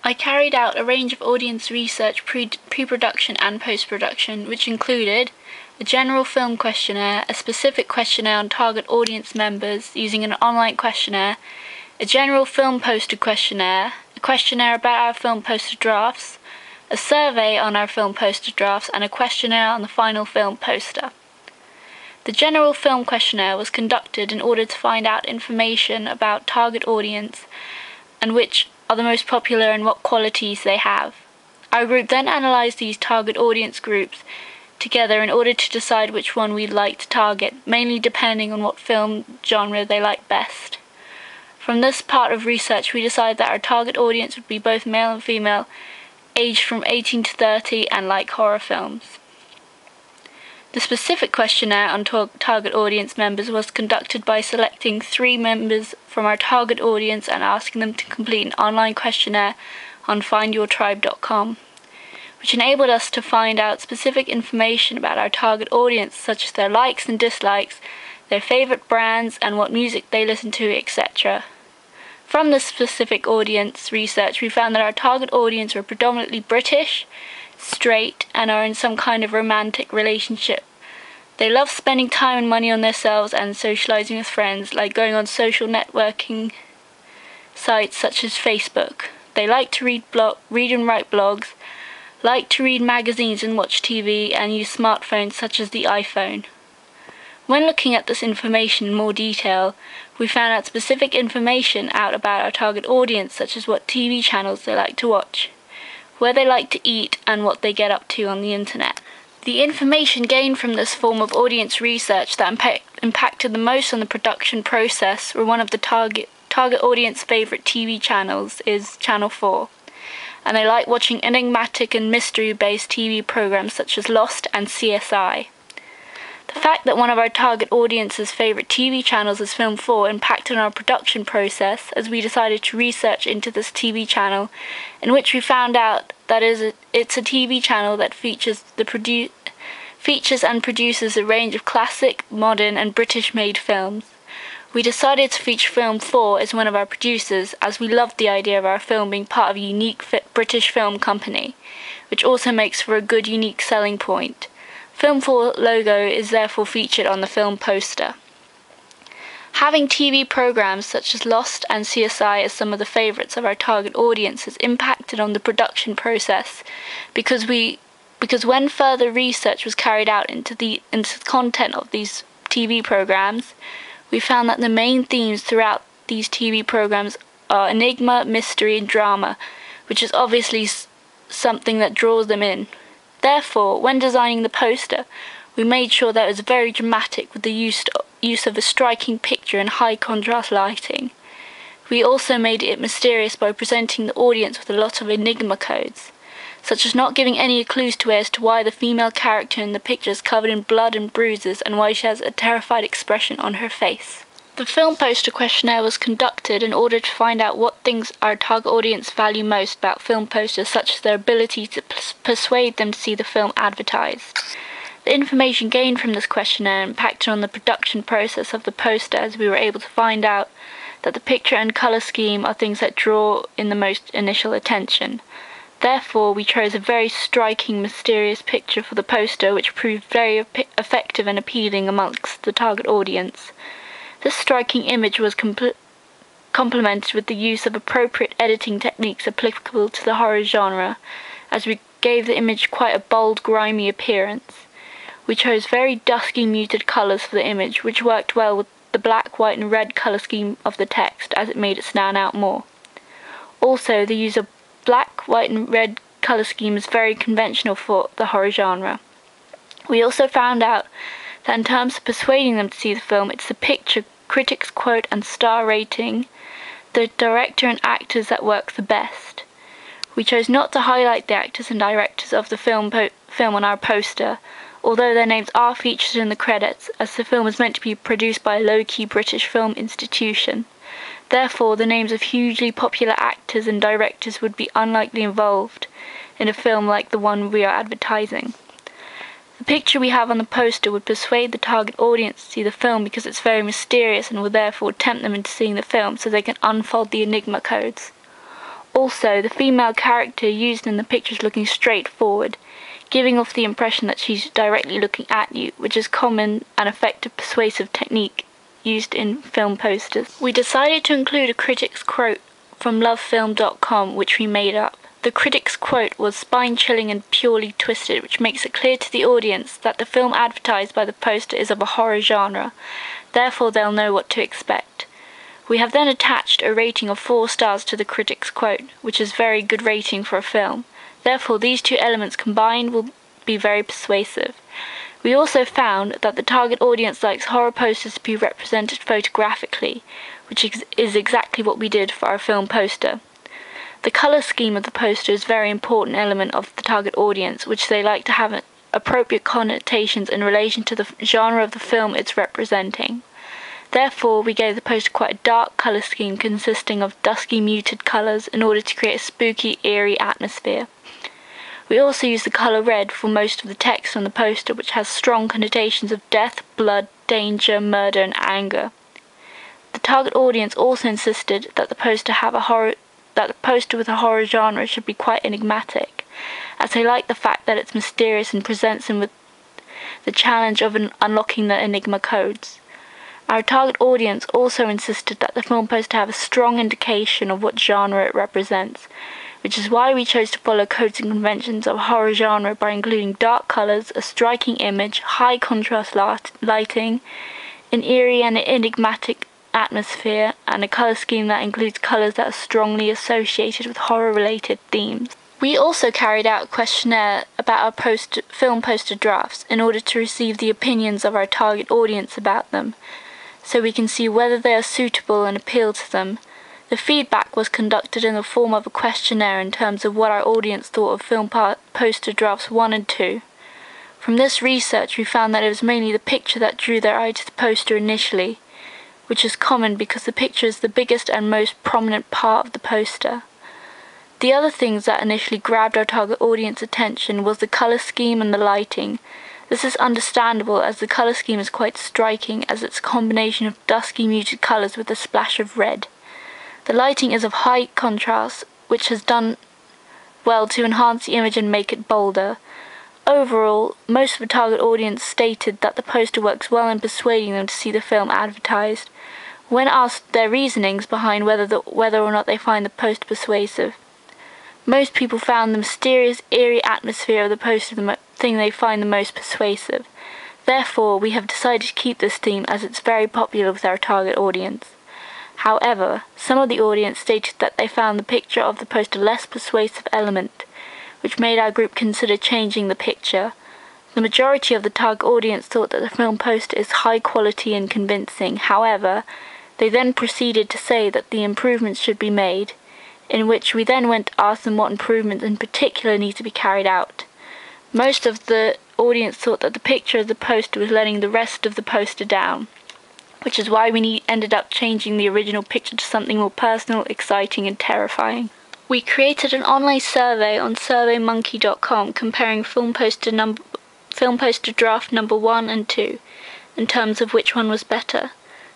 I carried out a range of audience research pre-production and post-production, which included a general film questionnaire, a specific questionnaire on target audience members using an online questionnaire, a general film poster questionnaire, a questionnaire about our film poster drafts, a survey on our film poster drafts, and a questionnaire on the final film poster. The general film questionnaire was conducted in order to find out information about target audience and which are the most popular and what qualities they have. Our group then analysed these target audience groups together in order to decide which one we'd like to target, mainly depending on what film genre they like best. From this part of research, we decided that our target audience would be both male and female, aged from 18 to 30 and like horror films. The specific questionnaire on target audience members was conducted by selecting 3 members from our target audience and asking them to complete an online questionnaire on findyourtribe.com, which enabled us to find out specific information about our target audience, such as their likes and dislikes, their favourite brands and what music they listen to, etc. From this specific audience research, we found that our target audience were predominantly British, straight, and are in some kind of romantic relationship. They love spending time and money on themselves and socialising with friends, like going on social networking sites such as Facebook. They like to read and write blogs, like to read magazines and watch TV, and use smartphones such as the iPhone. When looking at this information in more detail, we found out specific information out about our target audience, such as what TV channels they like to watch, where they like to eat, and what they get up to on the internet. The information gained from this form of audience research that impacted the most on the production process were one of the target audience favourite TV channels is Channel 4, and they like watching enigmatic and mystery-based TV programs such as Lost and CSI. The fact that one of our target audience's favourite TV channels is Film 4 impacted on our production process, as we decided to research into this TV channel, in which we found out that it's a TV channel that features and produces a range of classic, modern and British-made films. We decided to feature Film 4 as one of our producers, as we loved the idea of our film being part of a unique British film company, which also makes for a good unique selling point. Film 4 logo is therefore featured on the film poster. Having TV programs such as Lost and CSI as some of the favourites of our target audience has impacted on the production process, because when further research was carried out into the content of these TV programs, we found that the main themes throughout these TV programs are enigma, mystery and drama, which is obviously something that draws them in. Therefore, when designing the poster, we made sure that it was very dramatic with the use of a striking picture and high contrast lighting. We also made it mysterious by presenting the audience with a lot of enigma codes, such as not giving any clues as to why the female character in the picture is covered in blood and bruises and why she has a terrified expression on her face. The film poster questionnaire was conducted in order to find out what things our target audience value most about film posters, such as their ability to persuade them to see the film advertised. The information gained from this questionnaire impacted on the production process of the poster, as we were able to find out that the picture and colour scheme are things that draw in the most initial attention. Therefore, we chose a very striking, mysterious picture for the poster, which proved very effective and appealing amongst the target audience. This striking image was complemented with the use of appropriate editing techniques applicable to the horror genre, as we gave the image quite a bold, grimy appearance. We chose very dusky, muted colours for the image, which worked well with the black, white and red colour scheme of the text, as it made it stand out more. Also, the use of black, white and red colour scheme is very conventional for the horror genre. We also found out that in terms of persuading them to see the film, it's the picture, critics' quote and star rating, the director and actors that work the best. We chose not to highlight the actors and directors of the film on our poster, although their names are featured in the credits, as the film is meant to be produced by a low-key British film institution. Therefore, the names of hugely popular actors and directors would be unlikely involved in a film like the one we are advertising. The picture we have on the poster would persuade the target audience to see the film because it's very mysterious and will therefore tempt them into seeing the film so they can unfold the enigma codes. Also, the female character used in the picture is looking straight forward, giving off the impression that she's directly looking at you, which is common and effective persuasive technique used in film posters. We decided to include a critic's quote from lovefilm.com, which we made up. The critic's quote was spine-chilling and purely twisted, which makes it clear to the audience that the film advertised by the poster is of a horror genre, therefore they'll know what to expect. We have then attached a rating of 4 stars to the critic's quote, which is very good rating for a film. Therefore, these two elements combined will be very persuasive. We also found that the target audience likes horror posters to be represented photographically, which is exactly what we did for our film poster. The colour scheme of the poster is a very important element of the target audience, which they like to have appropriate connotations in relation to the genre of the film it's representing. Therefore, we gave the poster quite a dark colour scheme consisting of dusky muted colours in order to create a spooky, eerie atmosphere. We also used the colour red for most of the text on the poster, which has strong connotations of death, blood, danger, murder and anger. The target audience also insisted that the poster with a horror genre should be quite enigmatic, as they like the fact that it's mysterious and presents them with the challenge of unlocking the enigma codes. Our target audience also insisted that the film poster have a strong indication of what genre it represents, which is why we chose to follow codes and conventions of horror genre by including dark colours, a striking image, high contrast lighting, an eerie and enigmatic atmosphere, and a colour scheme that includes colours that are strongly associated with horror-related themes. We also carried out a questionnaire about our film poster drafts in order to receive the opinions of our target audience about them, so we can see whether they are suitable and appeal to them. The feedback was conducted in the form of a questionnaire in terms of what our audience thought of film poster drafts 1 and 2. From this research, we found that it was mainly the picture that drew their eye to the poster initially, which is common because the picture is the biggest and most prominent part of the poster. The other things that initially grabbed our target audience attention was the colour scheme and the lighting. This is understandable as the colour scheme is quite striking, as it's a combination of dusky muted colours with a splash of red. The lighting is of high contrast, which has done well to enhance the image and make it bolder. Overall, most of the target audience stated that the poster works well in persuading them to see the film advertised. When asked their reasonings behind whether or not they find the poster persuasive, most people found the mysterious, eerie atmosphere of the poster the thing they find the most persuasive. Therefore, we have decided to keep this theme as it's very popular with our target audience. However, some of the audience stated that they found the picture of the poster less persuasive element, which made our group consider changing the picture. The majority of the target audience thought that the film poster is high quality and convincing. However, they then proceeded to say that the improvements should be made, in which we then went to ask them what improvements in particular need to be carried out. Most of the audience thought that the picture of the poster was letting the rest of the poster down, which is why we ended up changing the original picture to something more personal, exciting and terrifying. We created an online survey on surveymonkey.com comparing film poster draft number 1 and 2 in terms of which one was better.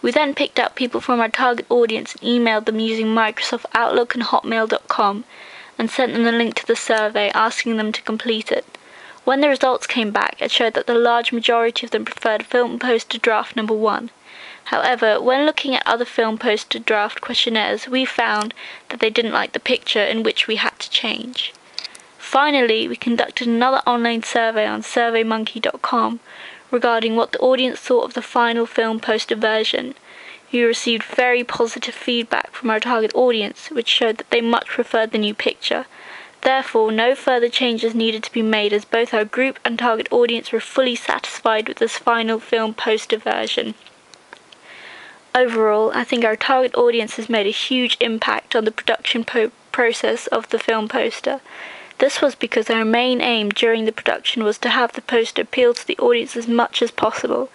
We then picked out people from our target audience and emailed them using Microsoft Outlook and hotmail.com and sent them the link to the survey, asking them to complete it. When the results came back, it showed that the large majority of them preferred film poster draft number 1. However, when looking at other film poster draft questionnaires, we found that they didn't like the picture, in which we had to change. Finally, we conducted another online survey on surveymonkey.com regarding what the audience thought of the final film poster version. We received very positive feedback from our target audience, which showed that they much preferred the new picture. Therefore, no further changes needed to be made, as both our group and target audience were fully satisfied with this final film poster version. Overall, I think our target audience has made a huge impact on the production process of the film poster. This was because our main aim during the production was to have the poster appeal to the audience as much as possible,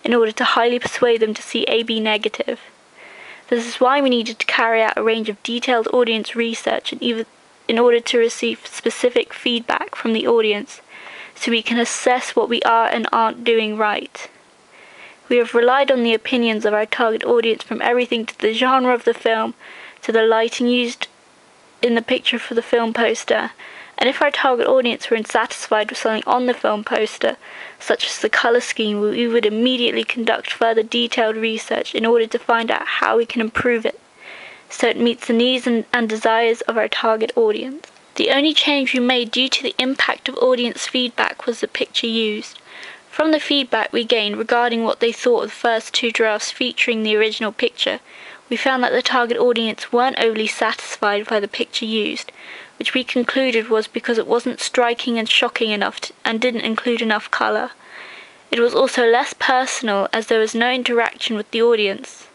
in order to highly persuade them to see AB negative. This is why we needed to carry out a range of detailed audience research in order to receive specific feedback from the audience, so we can assess what we are and aren't doing right. We have relied on the opinions of our target audience, from everything to the genre of the film, to the lighting used, in the picture for the film poster, and if our target audience were unsatisfied with something on the film poster, such as the colour scheme, we would immediately conduct further detailed research in order to find out how we can improve it, so it meets the needs and desires of our target audience. The only change we made due to the impact of audience feedback was the picture used. From the feedback we gained regarding what they thought of the first 2 drafts featuring the original picture, we found that the target audience weren't overly satisfied by the picture used, which we concluded was because it wasn't striking and shocking enough and didn't include enough colour. It was also less personal as there was no interaction with the audience,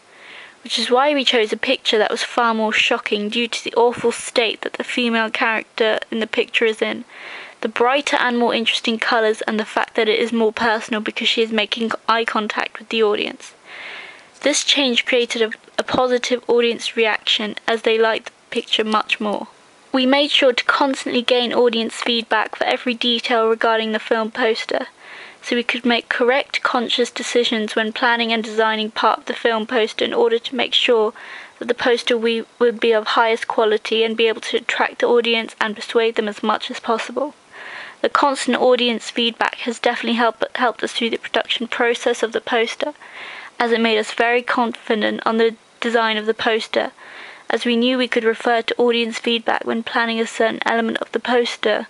which is why we chose a picture that was far more shocking due to the awful state that the female character in the picture is in, the brighter and more interesting colours, and the fact that it is more personal because she is making eye contact with the audience. This change created a positive audience reaction as they liked the picture much more. We made sure to constantly gain audience feedback for every detail regarding the film poster, so we could make correct, conscious decisions when planning and designing part of the film poster in order to make sure that the poster would be of highest quality and be able to attract the audience and persuade them as much as possible. The constant audience feedback has definitely helped us through the production process of the poster, as it made us very confident on the design of the poster, as we knew we could refer to audience feedback when planning a certain element of the poster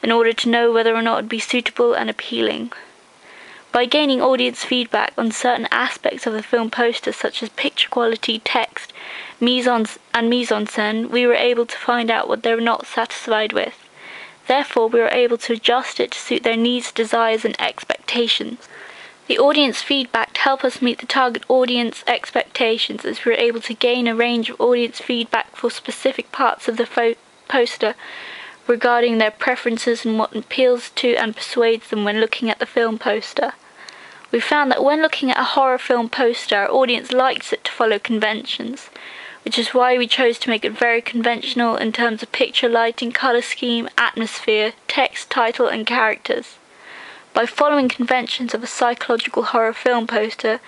in order to know whether or not it would be suitable and appealing. By gaining audience feedback on certain aspects of the film poster, such as picture quality, text, mise-en-scène, we were able to find out what they were not satisfied with. Therefore, we were able to adjust it to suit their needs, desires, and expectations. The audience feedback helped us meet the target audience expectations, as we were able to gain a range of audience feedback for specific parts of the poster regarding their preferences and what appeals to and persuades them when looking at the film poster. We found that when looking at a horror film poster, our audience likes it to follow conventions, which is why we chose to make it very conventional in terms of picture, lighting, colour scheme, atmosphere, text, title, and characters. By following conventions of a psychological horror film poster,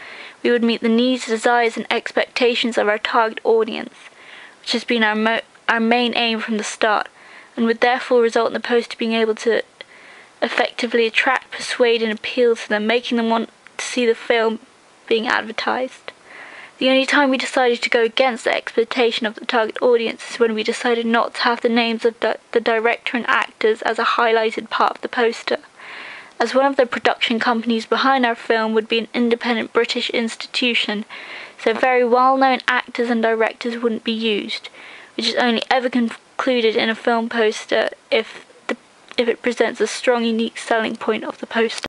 we would meet the needs, desires, and expectations of our target audience, which has been our main aim from the start, and would therefore result in the poster being able to effectively attract, persuade, and appeal to them, making them want to see the film being advertised. The only time we decided to go against the expectation of the target audience is when we decided not to have the names of the director and actors as a highlighted part of the poster, as one of the production companies behind our film would be an independent British institution, so very well-known actors and directors wouldn't be used, which is only ever included in a film poster if it presents a strong, unique selling point of the poster.